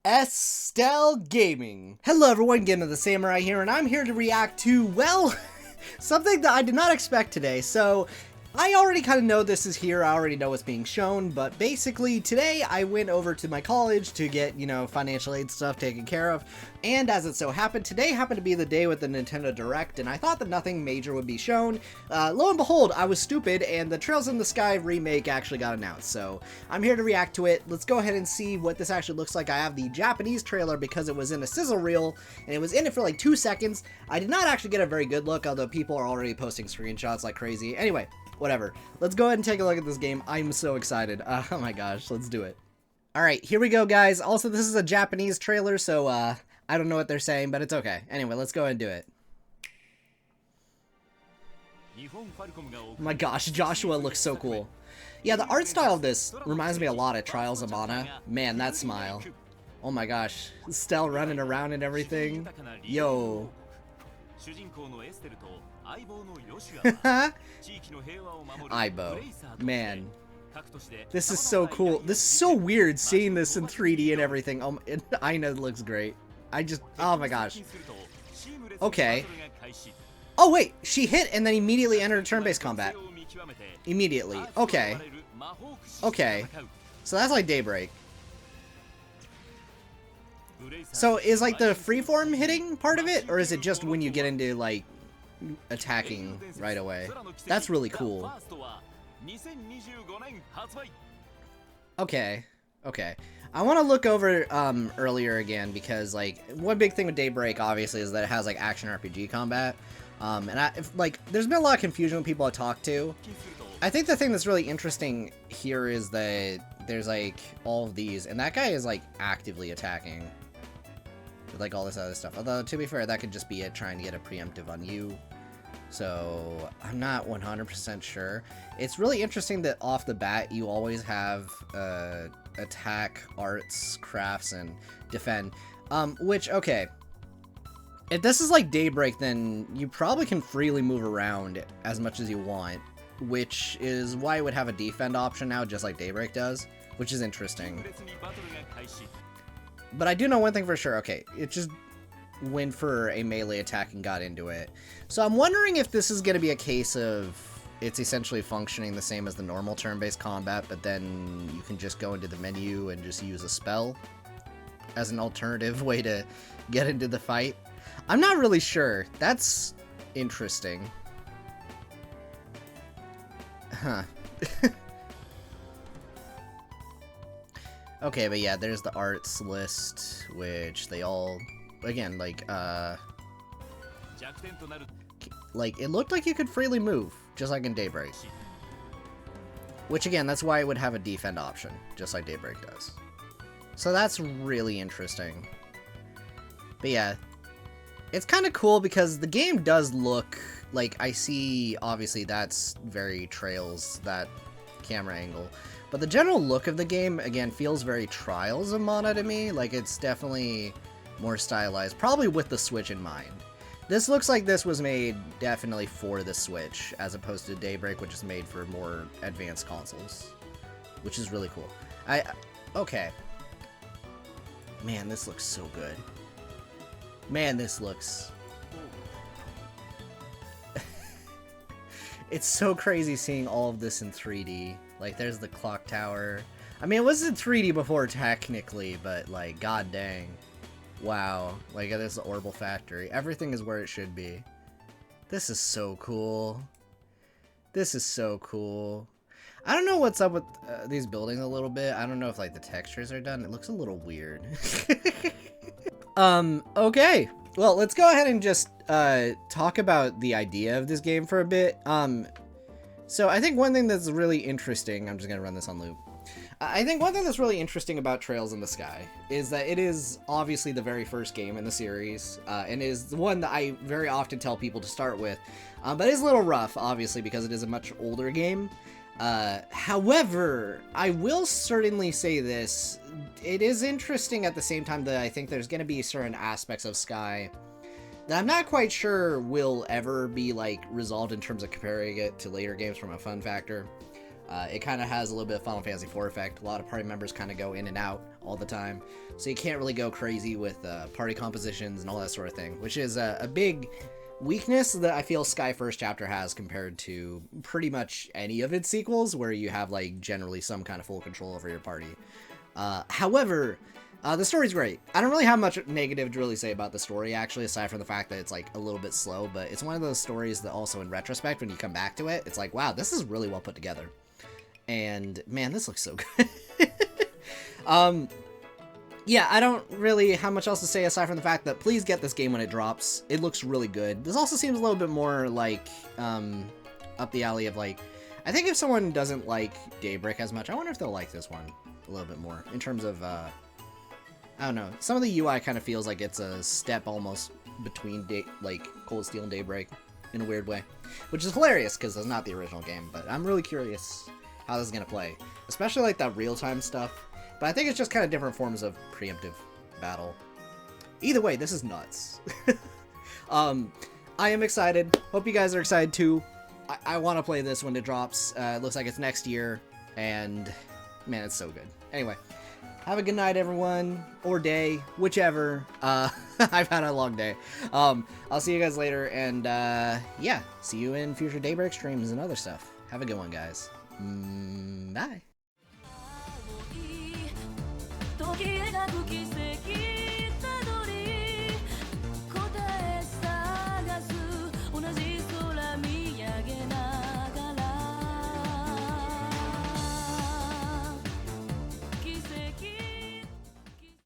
Estelle Gaming. Hello everyone, GenmaTheSamurai here, and I'm here to react to, well, something that I did not expect today. So, I already kind of know this is here, I already know what's being shown, but basically today I went over to my college to get, financial aid stuff taken care of, and as it so happened, today happened to be the day with the Nintendo Direct, and I thought that nothing major would be shown. Lo and behold, I was stupid, and the Trails in the Sky remake actually got announced, so I'm here to react to it. Let's go ahead and see what this actually looks like. I have the Japanese trailer because it was in a sizzle reel, and it was in it for like 2 seconds. I did not actually get a very good look, although people are already posting screenshots like crazy. Anyway, whatever. Let's go ahead and take a look at this game. I'm so excited. Oh my gosh, let's do it. Alright, here we go, guys. Also, this is a Japanese trailer, so, I don't know what they're saying, but it's okay. Anyway, let's go ahead and do it. Oh my gosh, Joshua looks so cool. Yeah, the art style of this reminds me a lot of Trials of Mana. Man, that smile. Oh my gosh. Stell running around and everything. Yo. Aibo. Man. This is so cool. This is so weird seeing this in 3D and everything. I know it looks great. Oh my gosh. Okay. Oh wait, she hit and then immediately entered turn-based combat. Immediately. Okay. Okay. So that's like Daybreak. So is like the freeform hitting part of it, or is it just when you get into like attacking right away? That's really cool. Okay. Okay. I want to look over earlier again because like one big thing with Daybreak obviously is that it has like action RPG combat. And there's been a lot of confusion with people I talk to. I think the thing that's really interesting here is that there's like all of these, and that guy is like actively attacking with like all this other stuff. Although to be fair, that could just be it trying to get a preemptive on you. So I'm not 100% sure. It's really interesting that off the bat you always have attack, arts, crafts, and defend. Which, okay. If this is like Daybreak, then you probably can freely move around as much as you want, which is why it would have a defend option now, just like Daybreak does, which is interesting. But I do know one thing for sure. Okay, it just went for a melee attack and got into it. So I'm wondering if this is going to be a case of it's essentially functioning the same as the normal turn-based combat, but then you can just go into the menu and just use a spell as an alternative way to get into the fight. I'm not really sure. That's interesting. Huh. Okay, but yeah, there's the arts list, which they all, again, like, it looked like you could freely move, just like in Daybreak. Which, again, that's why it would have a defend option, just like Daybreak does. So that's really interesting. But yeah, it's kind of cool because the game does look like, I see, obviously, that's very Trails, that camera angle. But the general look of the game, again, feels very Trials of Mana to me. Like, it's definitely more stylized, probably with the Switch in mind. This looks like this was made definitely for the Switch, as opposed to Daybreak, which is made for more advanced consoles. Which is really cool. Okay. Man, this looks so good. Man, this looks... It's so crazy seeing all of this in 3D. Like, there's the clock tower. I mean, it was in 3D before, technically, but, like, god dang. Wow. Like, there's the Orbital Factory. Everything is where it should be. This is so cool. This is so cool. I don't know what's up with these buildings a little bit. I don't know if, like, the textures are done. It looks a little weird. Okay. Well, let's go ahead and just talk about the idea of this game for a bit. So I think one thing that's really interesting, I'm just gonna run this on loop. I think one thing that's really interesting about Trails in the Sky is that it is obviously the very first game in the series, and is the one that I very often tell people to start with, but it's a little rough, obviously, because it is a much older game. However, I will certainly say this, it is interesting at the same time that I think there's going to be certain aspects of Sky that I'm not quite sure will ever be, like, resolved in terms of comparing it to later games from a fun factor. It kind of has a little bit of Final Fantasy IV effect. A lot of party members kind of go in and out. all the time, so you can't really go crazy with party compositions and all that sort of thing, which is a big weakness that I feel Sky First Chapter has compared to pretty much any of its sequels, where you have like generally some kind of full control over your party. However, the story's great. I don't really have much negative to really say about the story, actually, aside from the fact that it's, like, a little bit slow, but it's one of those stories that also, in retrospect, when you come back to it, it's like, wow, this is really well put together. And, man, this looks so good. Yeah, I don't really have much else to say aside from the fact that please get this game when it drops. It looks really good. This also seems a little bit more, like, up the alley of, like, I think if someone doesn't like Daybreak as much, I wonder if they'll like this one a little bit more, in terms of, I don't know. Some of the UI kind of feels like it's a step almost between like Cold Steel and Daybreak in a weird way, which is hilarious because it's not the original game. But I'm really curious how this is gonna play, especially like that real-time stuff. But I think it's just kind of different forms of preemptive battle. Either way, this is nuts. I am excited. Hope you guys are excited too. I want to play this when it drops. It looks like it's next year, and man, it's so good. Anyway. Have a good night, everyone, or day, whichever. I've had a long day. I'll see you guys later, and yeah, see you in future Daybreak streams and other stuff. Have a good one, guys. Bye.